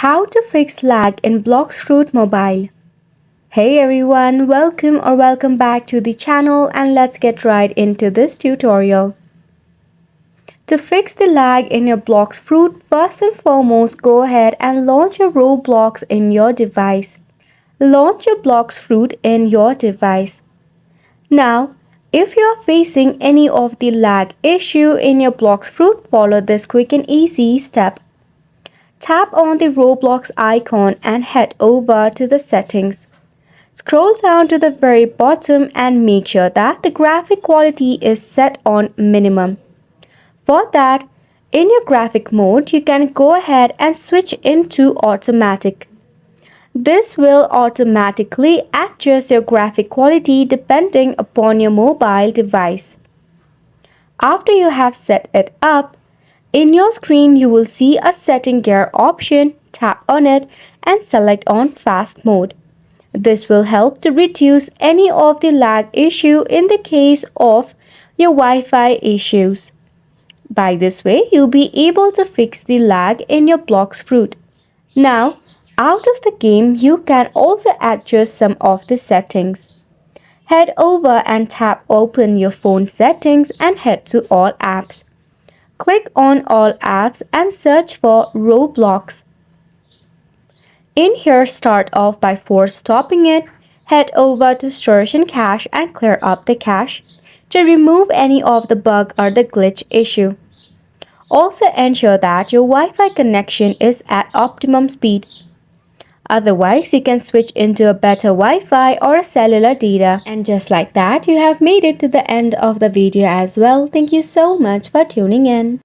How to fix lag in Blox Fruit mobile. Hey everyone, welcome back to the channel, and let's get right into this tutorial. To fix the lag in your Blox Fruit, first and foremost go ahead and launch your Roblox in your device. Launch your Blox Fruit in your device. Now, if you are facing any of the lag issue in your Blox Fruit, follow this quick and easy step. Tap on the Roblox icon and head over to the settings. Scroll down to the very bottom and make sure that the graphic quality is set on minimum. For that, in your graphic mode, you can go ahead and switch into automatic. This will automatically adjust your graphic quality depending upon your mobile device. After you have set it up, in your screen, you will see a setting gear option. Tap on it and select on fast mode. This will help to reduce any of the lag issue in the case of your Wi-Fi issues. By this way, you'll be able to fix the lag in your Blox Fruit. Now, out of the game, you can also adjust some of the settings. Head over and tap open your phone settings and head to all apps. Click on all apps and search for Roblox. In here, start off by force stopping it. Head over to storage and cache and clear up the cache to remove any of the bug or the glitch issue. Also ensure that your Wi-Fi connection is at optimum speed. Otherwise, you can switch into a better Wi-Fi or a cellular data. And just like that, you have made it to the end of the video as well. Thank you so much for tuning in.